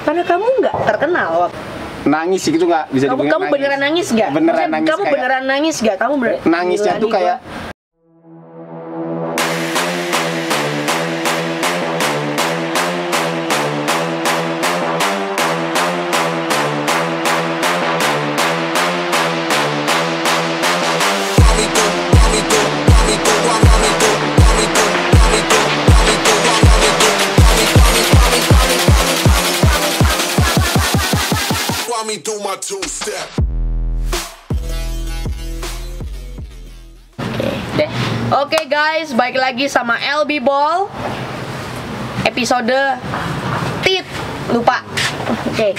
Karena kamu nggak terkenal waktu Nangis gitu nggak bisa dibilang. kamu beneran nangis nggak? Beneran nangis. Kamu beneran nangis nggak? Kamu Nangisnya tuh kayak do my two-step. Oke guys, balik lagi sama LB Ball. Episode Tit lupa. Oke.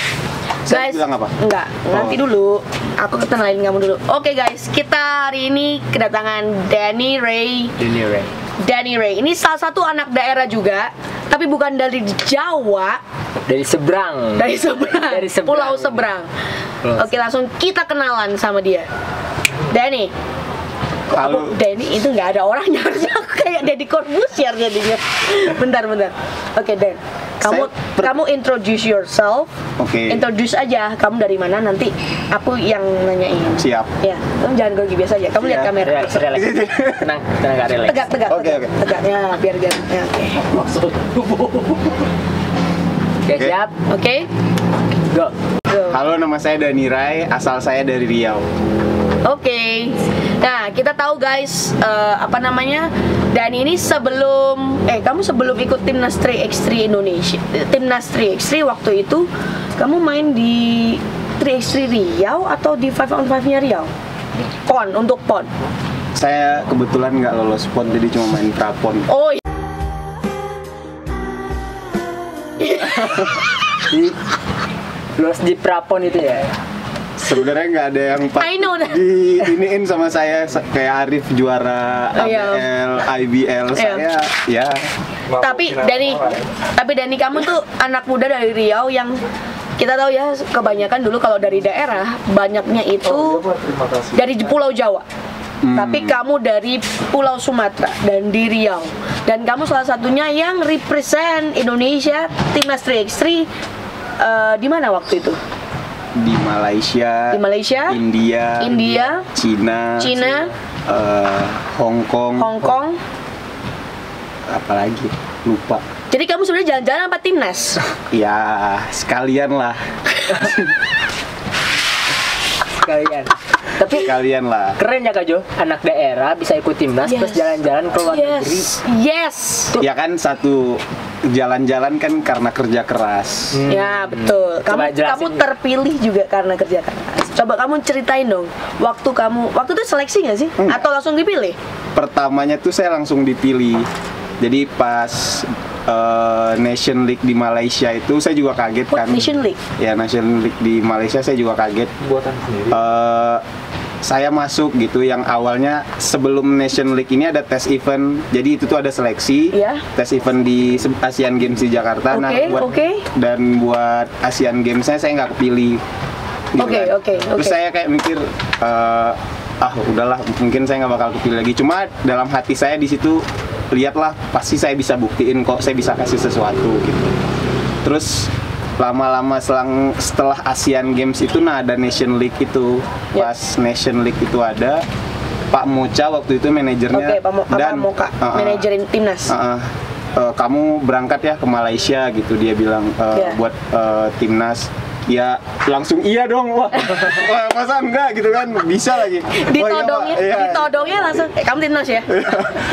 Saya Guys, bilang apa? Enggak, nanti dulu. Aku kenalin kamu dulu. Oke guys, kita hari ini kedatangan Danny Ray. Danny Ray. Ini salah satu anak daerah juga, tapi bukan dari Jawa. Dari seberang. Dari seberang. Pulau seberang. Oke, langsung kita kenalan sama dia. Danny. Halo. Danny itu nggak ada orangnya, harusnya aku kayak Deddy Corbuzier jadinya. Bentar. Oke, Dan. Kamu introduce yourself. Oke. Introduce aja. Kamu dari mana, nanti aku yang nanyain. Siap. Ya, kamu jangan grogi, biasa aja. Kamu lihat kamera. Relax. Tenang, gak relax. Tegak. Oke. Tegak. Ya, biar ya, oke. Oke, siap. Oke. Go. Halo, nama saya Danny Ray, asal saya dari Riau. Oke. Nah, kita tahu guys, Danny ini kamu sebelum ikut Timnas 3x3 Indonesia, Timnas 3x3 waktu itu, kamu main di 3x3 Riau atau di 5-on-5-nya Riau? Untuk PON. Saya kebetulan nggak lolos PON, jadi cuma main prapon. Oh. Lolos di prapon itu ya? Sebenarnya nggak ada yang I know that. di iniin sama saya, kayak Arif juara ABL, IBL, saya ya. Tapi Danny kamu tuh anak muda dari Riau yang kita tahu ya, kebanyakan dulu kalau dari daerah banyaknya itu dari Pulau Jawa. Tapi kamu dari Pulau Sumatera dan di Riau. Dan kamu salah satunya yang represent Indonesia Timnas 3x3 di mana waktu itu? Di Malaysia, India, Cina, Hong Kong, apalagi lupa. Jadi kamu sebenarnya jalan-jalan apa Timnas? Ya sekalian lah. Tapi sekalian lah. keren ya Kak Jo, anak daerah bisa ikut Timnas terus jalan-jalan ke luar negeri. Yes. Ya kan, satu jalan-jalan kan karena kerja keras. Ya betul. Kamu terpilih juga karena kerja keras. Coba kamu ceritain dong, waktu itu seleksi nggak sih? Atau langsung dipilih? Pertamanya tuh saya langsung dipilih. Jadi pas Nation League di Malaysia itu saya juga kaget kan. Nation League? Ya, Nation League di Malaysia saya juga kaget. Buatan sendiri. Saya masuk gitu, yang awalnya sebelum Nation League ini ada tes event. Jadi itu tuh ada seleksi, tes event di Asian Games di Jakarta. Dan buat Asian Games saya nggak kepilih. Gitu kan. Terus saya kayak mikir, udahlah, mungkin saya nggak bakal kepilih lagi. Cuma dalam hati saya di situ, lihatlah, pasti saya bisa buktiin kok, saya bisa kasih sesuatu gitu. Terus lama-lama setelah Asian Games itu, ada Nation League itu. Pas Nation League itu ada Pak Mocha waktu itu manajernya. Pak Mocha, manajerin Timnas. Kamu berangkat ya ke Malaysia gitu, dia bilang, buat Timnas. Ya langsung iya dong. Wah masa enggak gitu kan, bisa lagi. Ditodongnya langsung kamu Timnas ya.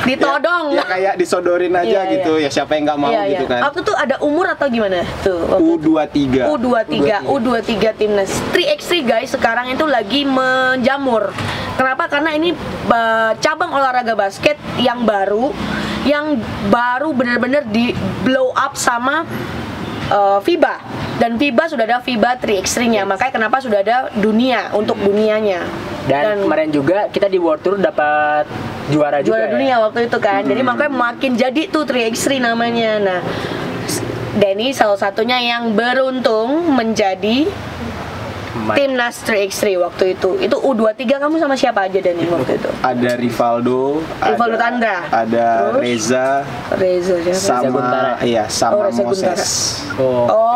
Ditodong. Ya kayak disodorin aja gitu. Ya siapa yang nggak mau gitu kan. Waktu tuh ada umur atau gimana tuh? U23 Timnas 3x3 guys, sekarang itu lagi menjamur. Kenapa? Karena ini cabang olahraga basket yang baru benar-benar di blow up sama FIBA. Dan FIBA sudah ada FIBA 3x3-nya, makanya kenapa sudah ada dunia untuk dunianya. Dan kemarin juga kita di World Tour dapat juara dunia waktu itu kan. Jadi makanya makin jadi tuh 3x3 namanya. Nah, Danny salah satunya yang beruntung menjadi Timnas 3x3 waktu itu. Itu U23 kamu sama siapa aja Dani waktu itu? Ada Rivaldo Tandra. Ada Terus? Reza sama sama Reza Moses.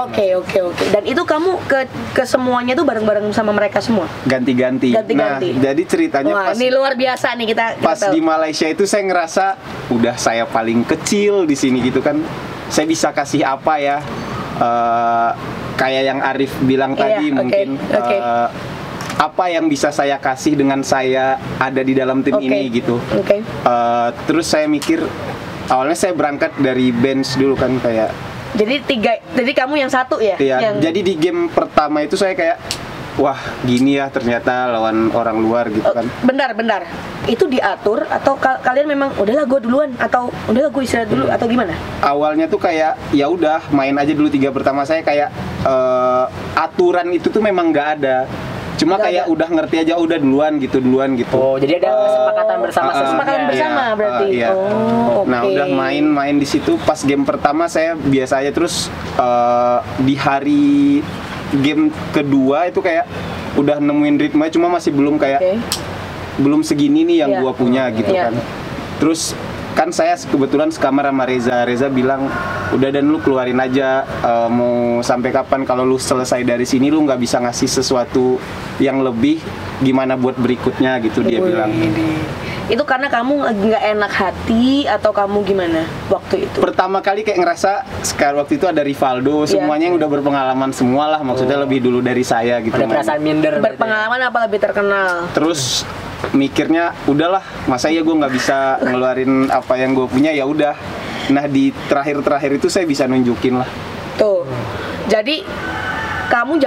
Oke. Dan itu kamu ke semuanya tuh bareng-bareng sama mereka semua? Ganti-ganti. Nah, jadi ceritanya ini luar biasa nih kita pas di Malaysia itu saya ngerasa udah saya paling kecil di sini gitu kan. Saya bisa kasih apa ya? Kayak yang Arif bilang tadi mungkin apa yang bisa saya kasih dengan saya ada di dalam tim ini gitu. Terus saya mikir awalnya saya berangkat dari bench dulu kan kayak. Jadi kamu yang satu ya? Iya. Jadi di game pertama itu saya kayak wah gini ya ternyata lawan orang luar gitu kan. Bentar. Itu diatur atau kalian memang udahlah gue duluan atau udahlah gue istirahat dulu atau gimana? Awalnya tuh kayak ya udah main aja dulu 3 pertama saya kayak aturan itu tuh memang nggak ada. Cuma kayak udah ngerti aja udah duluan gitu. Oh, jadi ada kesepakatan bersama berarti. Iya. Nah, udah main di situ pas game pertama saya biasa aja terus di hari game kedua itu kayak udah nemuin ritme cuma masih belum kayak belum segini nih yang gua punya gitu kan. Terus kan saya kebetulan sekamar sama Reza bilang udah dan lu keluarin aja mau sampai kapan kalau lu selesai dari sini lu nggak bisa ngasih sesuatu yang lebih gimana buat berikutnya gitu dia bilang. Itu karena kamu lagi nggak enak hati atau kamu gimana waktu itu? Pertama kali kayak ngerasa sekarang waktu itu ada Rivaldo, semuanya yang udah berpengalaman semua lah, maksudnya lebih dulu dari saya gitu. Ada perasaan minder. Berpengalaman apa lebih terkenal? Terus mikirnya udahlah, masa ya gue nggak bisa ngeluarin apa yang gue punya, ya udah. Nah di terakhir itu saya bisa nunjukin lah. Tuh, jadi kamu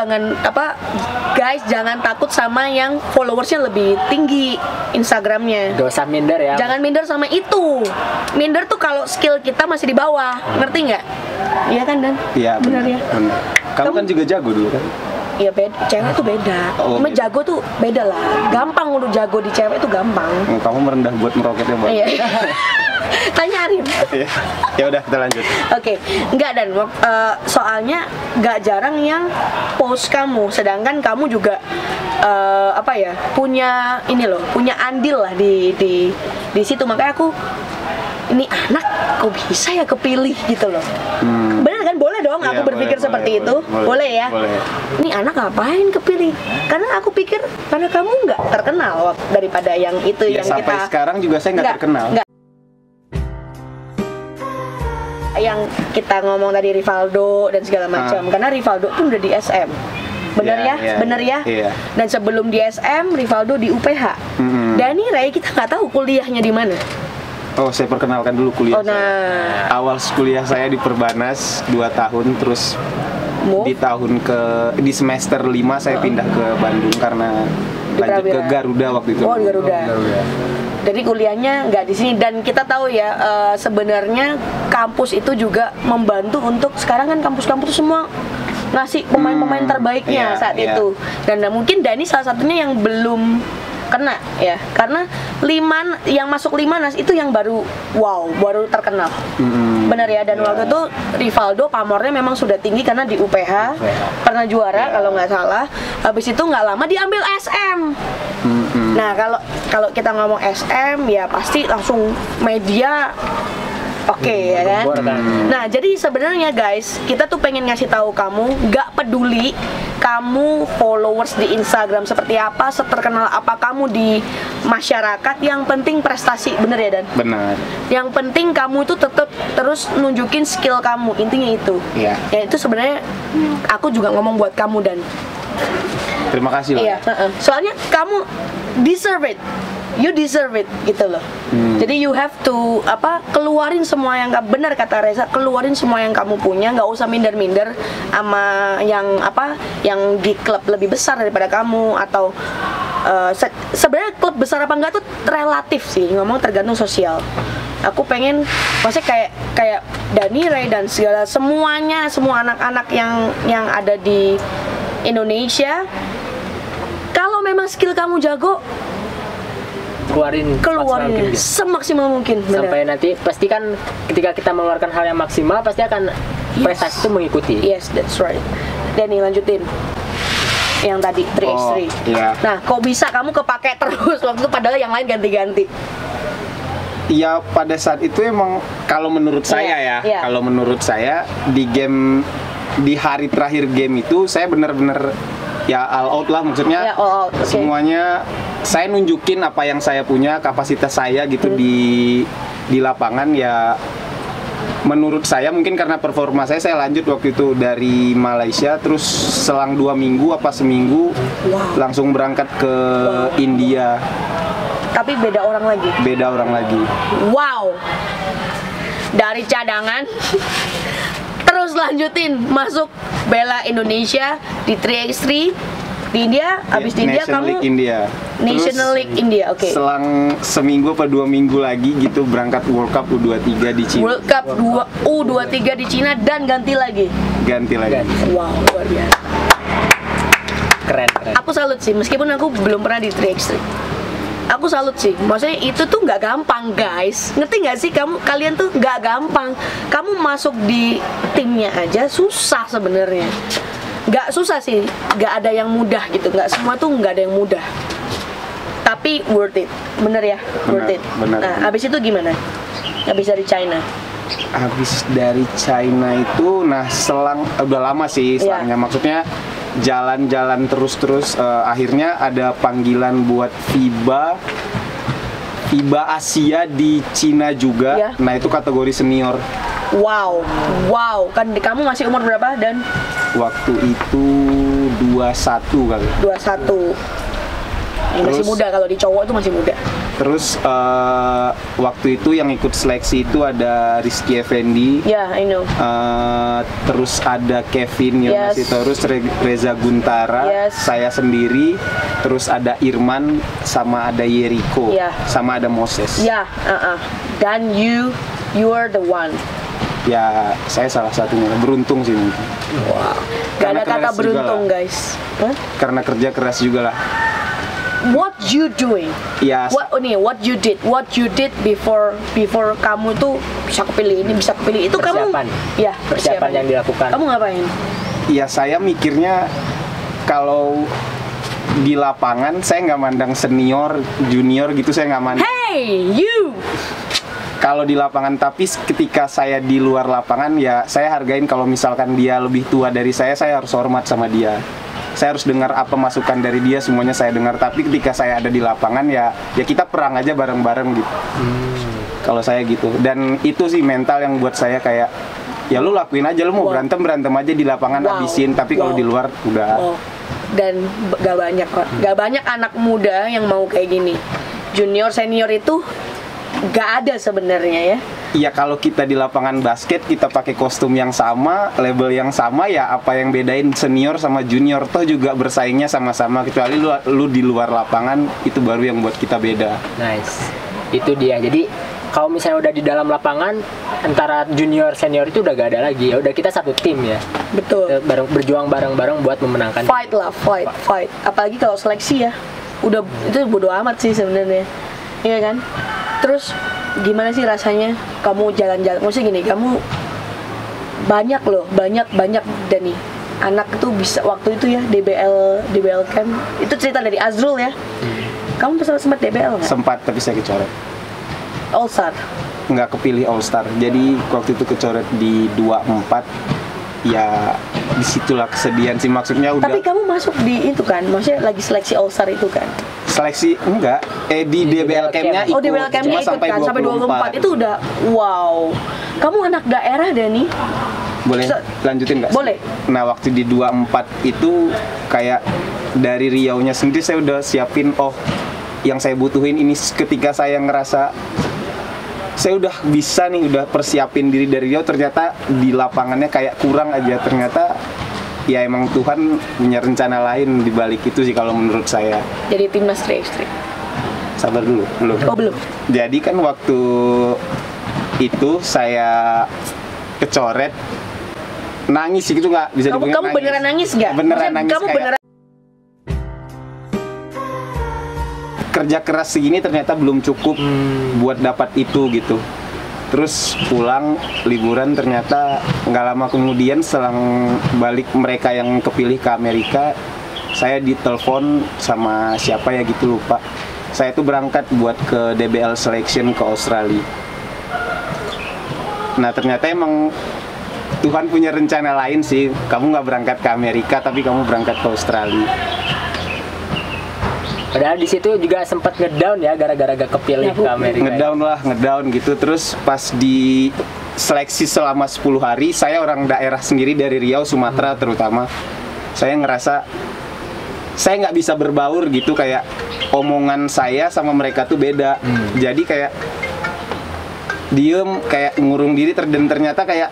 guys jangan takut sama yang followersnya lebih tinggi Instagramnya. Gak usah minder ya. Jangan minder sama itu. Minder tuh kalau skill kita masih di bawah, ngerti nggak? Iya kan Dan? Iya benar ya. Kamu kan juga jago dulu kan? Iya beda, cewek tuh beda. Jago tuh beda lah. Gampang untuk jago di cewek itu gampang. Kamu merendah buat meroketnya Mbak. Iya. Tanya Arif. Ya udah kita lanjut. Oke. Enggak Dan, soalnya nggak jarang yang post kamu, sedangkan kamu juga punya andil lah di situ, makanya aku ini anak kok bisa ya kepilih gitu loh. Bener kan? Boleh dong aku berpikir seperti itu. Boleh ya? Boleh. Ini anak ngapain kepilih? Karena aku pikir karena kamu nggak terkenal daripada yang itu yang sampai kita. Sekarang juga saya nggak terkenal. Yang kita ngomong tadi Rivaldo dan segala macam. Karena Rivaldo tuh udah di SM. Bener ya? Dan sebelum di SM, Rivaldo di UPH. Dani Ray kita nggak tahu kuliahnya di mana. Oh, saya perkenalkan dulu kuliah saya. Awal kuliah saya di Perbanas 2 tahun, terus di semester 5 saya pindah ke Bandung karena lanjut ke Garuda waktu itu. Oh, Garuda. Jadi kuliahnya nggak di sini, dan kita tahu ya sebenarnya kampus itu juga membantu untuk sekarang kan kampus-kampus semua ngasih pemain-pemain terbaiknya saat itu. Dan mungkin Dani salah satunya yang belum kena ya, karena yang masuk Limanas itu yang baru terkenal. Benar ya, dan waktu itu Rivaldo pamornya memang sudah tinggi karena di UPH pernah juara kalau nggak salah. Habis itu nggak lama diambil SM. Nah kalau kita ngomong SM ya pasti langsung media. Oke, ya kan? Nah, jadi sebenarnya guys, kita tuh pengen ngasih tahu kamu, gak peduli kamu followers di Instagram seperti apa, seterkenal apa kamu di masyarakat, yang penting prestasi, bener ya Dan? Benar. Yang penting kamu itu tetap terus nunjukin skill kamu, intinya itu. Iya. Ya itu sebenarnya aku juga ngomong buat kamu Dan. Terima kasih loh. Iya. Soalnya kamu deserve it. You deserve it gitu loh. Jadi you have to keluarin semua yang benar kata Reza, keluarin semua yang kamu punya, nggak usah minder-minder sama yang di klub lebih besar daripada kamu atau sebenarnya klub besar apa enggak tuh relatif sih, ngomong tergantung sosial. Aku pengen maksudnya kayak Dani Ray dan semuanya, semua anak-anak yang ada di Indonesia, kalau memang skill kamu jago, keluarin semaksimal mungkin. Sampai nanti pasti kan ketika kita mengeluarkan hal yang maksimal pasti akan prestasi itu mengikuti. Yes, that's right. Dani lanjutin. yang tadi 3x3. Iya. Nah, kok bisa kamu kepake terus waktu itu padahal yang lain ganti-ganti? Ya pada saat itu emang kalau menurut saya kalau menurut saya di game di hari terakhir game itu saya benar-benar ya all out lah, maksudnya all out. Okay. Semuanya saya nunjukin apa yang saya punya, kapasitas saya gitu di lapangan ya. Menurut saya mungkin karena performa saya lanjut waktu itu dari Malaysia, terus selang 2 minggu apa seminggu langsung berangkat ke India. Tapi beda orang lagi. Beda orang lagi. Wow. Dari cadangan terus lanjutin masuk bela Indonesia di 3x3 di India, habis di India National kamu League India. National League India, oke. Selang seminggu apa 2 minggu lagi gitu berangkat World Cup U23 di Cina. World Cup U23 di Cina dan ganti lagi. Wow, luar biasa. Keren. Aku salut sih, meskipun aku belum pernah di 3x3. Aku salut sih, maksudnya itu tuh nggak gampang guys. Ngerti nggak sih kalian tuh nggak gampang. Kamu masuk di timnya aja susah sebenarnya. Nggak susah sih, nggak ada yang mudah gitu. Nggak semua tuh nggak ada yang mudah. Tapi worth it, bener ya, worth it. Nah, abis itu gimana? Abis dari China? Abis dari China itu, nah selang udah lama sih selangnya. Maksudnya jalan-jalan terus akhirnya ada panggilan buat FIBA Asia di Cina juga. Nah itu kategori senior. Wow, kan kamu masih umur berapa dan? Waktu itu 21 kali. 21. Masih muda, kalau di cowok itu masih muda. Terus waktu itu yang ikut seleksi itu ada Rizky Effendi. I know. Terus ada Kevin yang masih terus Reza Guntara, saya sendiri, terus ada Irman, sama ada Yeriko, sama ada Moses. Dan you are the one. Ya, saya salah satunya. Beruntung sih mungkin. Wow. Gak ada kata beruntung guys. Karena kerja keras juga lah. What you doing? What you did before kamu tuh bisa kepilih ini, bisa kepilih itu. Persiapan. Persiapan yang dilakukan. Kamu ngapain? Ya saya mikirnya kalau di lapangan saya nggak mandang senior, junior gitu, saya nggak mandang. Hey you. Kalau di lapangan, tapi ketika saya di luar lapangan ya saya hargain. Kalau misalkan dia lebih tua dari saya harus hormat sama dia. Saya harus dengar apa masukan dari dia, semuanya saya dengar. Tapi ketika saya ada di lapangan ya kita perang aja bareng-bareng gitu. Kalau saya gitu. Dan itu sih mental yang buat saya kayak ya lu lakuin aja, lu mau berantem aja di lapangan, habisin. Tapi kalau di luar udah. Dan gak banyak anak muda yang mau kayak gini. Junior senior itu gak ada sebenarnya ya. Iya, kalau kita di lapangan basket kita pakai kostum yang sama, label yang sama, ya apa yang bedain senior sama junior? Toh juga bersaingnya sama-sama, kecuali lu di luar lapangan, itu baru yang buat kita beda. Nice, itu dia. Jadi kalau misalnya udah di dalam lapangan, antara junior senior itu udah gak ada lagi. Ya udah, kita satu tim ya. Betul. Berjuang bareng-bareng buat memenangkan. Fight lah, fight. Apalagi kalau seleksi ya, udah itu bodo amat sih sebenarnya. Iya kan? Terus gimana sih rasanya kamu jalan-jalan? Maksudnya gini, kamu banyak Dani anak tuh bisa waktu itu ya DBL camp itu cerita dari Azrul ya. Kamu sempat DBL nggak? Sempat, tapi saya kecoret. All Star? Nggak kepilih All Star. Jadi waktu itu kecoret di 24. Ya disitulah kesedihan sih, maksudnya udah. Tapi kamu masuk di itu kan? Maksudnya lagi seleksi All Star itu kan? Seleksi enggak, di DBL Camp-nya ikut. DBL Camp-nya ikut kan, sampai 24 itu udah wow. Kamu anak daerah Dani? Boleh lanjutin nggak? Boleh. Nah waktu di 24 itu kayak dari Riau-nya sendiri saya udah siapin, yang saya butuhin ini ketika saya ngerasa saya udah bisa nih, udah persiapin diri dari Riau, ternyata di lapangannya kayak kurang aja. Ternyata ya emang Tuhan punya rencana lain di balik itu sih kalau menurut saya. Jadi timnas 3x3. Sabar dulu, belum. Belum. Jadi kan waktu itu saya kecoret, nangis gitu, nggak bisa dibilang. Kamu beneran nangis nggak? Beneran nangis. Kamu beneran kerja keras segini ternyata belum cukup buat dapat itu gitu. Terus pulang liburan, ternyata nggak lama kemudian selang balik mereka yang kepilih ke Amerika, saya ditelepon sama siapa ya gitu lupa. Saya tuh berangkat buat ke DBL selection ke Australia. Nah ternyata emang Tuhan punya rencana lain sih. Kamu nggak berangkat ke Amerika, tapi kamu berangkat ke Australia. Padahal di situ juga sempat ngedown ya gara-gara gak kepilih ke Amerika. Ngedown gitu. Terus pas di seleksi selama 10 hari, saya orang daerah sendiri dari Riau, Sumatera terutama. Saya ngerasa saya nggak bisa berbaur gitu, kayak omongan saya sama mereka tuh beda. Jadi kayak diem, kayak ngurung diri, dan ternyata kayak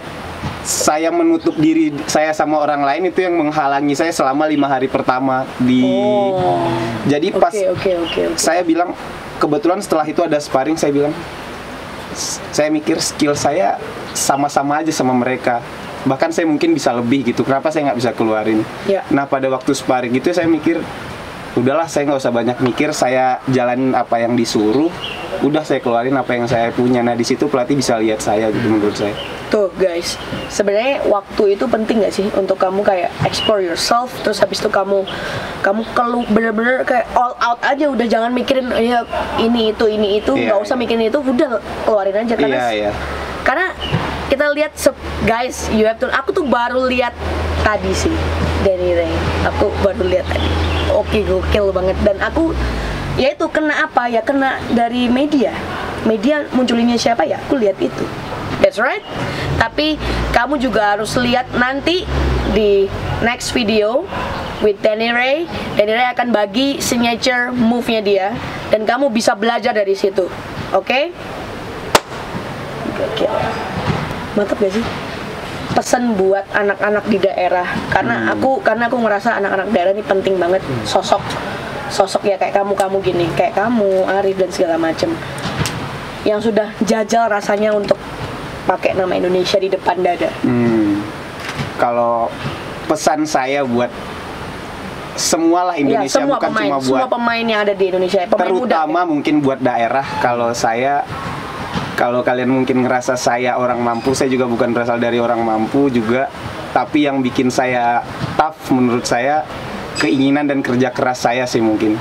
saya menutup diri saya sama orang lain itu yang menghalangi saya selama 5 hari pertama di. Jadi pas saya bilang, kebetulan setelah itu ada sparring, saya bilang saya mikir skill saya sama-sama aja sama mereka, bahkan saya mungkin bisa lebih gitu, kenapa saya nggak bisa keluarin. Nah pada waktu sparring itu saya mikir, udahlah saya nggak usah banyak mikir, saya jalanin apa yang disuruh, udah saya keluarin apa yang saya punya. Nah di situ pelatih bisa lihat saya gitu menurut saya. Tuh guys, sebenarnya waktu itu penting gak sih untuk kamu kayak explore yourself, terus habis itu kamu bener-bener kayak all out aja, udah jangan mikirin ya ini itu nggak usah mikirin itu, udah keluarin aja karena kita lihat guys, aku tuh baru lihat tadi sih Danny Ray, aku baru lihat tadi, gokil banget, dan aku ya itu kena apa ya, kena dari media munculinnya siapa ya, aku lihat itu. That's right. Tapi kamu juga harus lihat nanti di next video with Danny Ray. Danny Ray akan bagi signature move-nya dia, dan kamu bisa belajar dari situ. Oke? Mantap gak sih? Pesan buat anak-anak di daerah, karena aku ngerasa anak-anak daerah ini penting banget, sosok ya kayak kamu gini, kayak kamu, Arif dan segala macem, yang sudah jajal rasanya untuk pakai nama Indonesia di depan dada. Kalau pesan saya buat semualah Indonesia, semua bukan pemain, cuma buat semua pemain yang ada di Indonesia, pemain terutama muda, mungkin buat daerah. Kalau kalian mungkin ngerasa saya orang mampu, saya juga bukan berasal dari orang mampu juga, tapi yang bikin saya tough menurut saya keinginan dan kerja keras saya sih mungkin.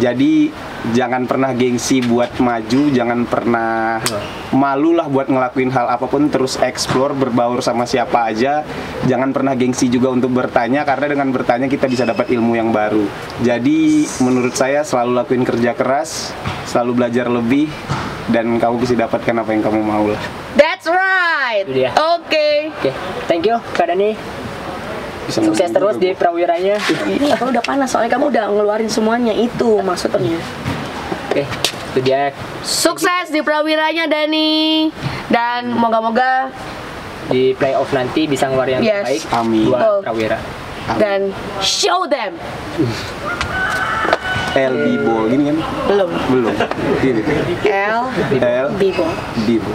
Jadi jangan pernah gengsi buat maju, jangan pernah malu lah buat ngelakuin hal apapun, terus explore, berbaur sama siapa aja. Jangan pernah gengsi juga untuk bertanya, karena dengan bertanya kita bisa dapat ilmu yang baru. Jadi menurut saya selalu lakuin kerja keras, selalu belajar lebih, dan kamu bisa dapatkan apa yang kamu mau lah. That's right. Oke. Thank you Kak Dani. Sukses terus di prawiranya. Kamu udah panas soalnya, kamu udah ngeluarin semuanya, itu maksudnya. Oke, itu dia. Sukses di prawiranya Dani, dan moga-moga di playoff nanti bisa ngeluarin yang terbaik. Amin. Buat prawira. Dan show them. Bibo gini kan? Belum. Gini. Bibo.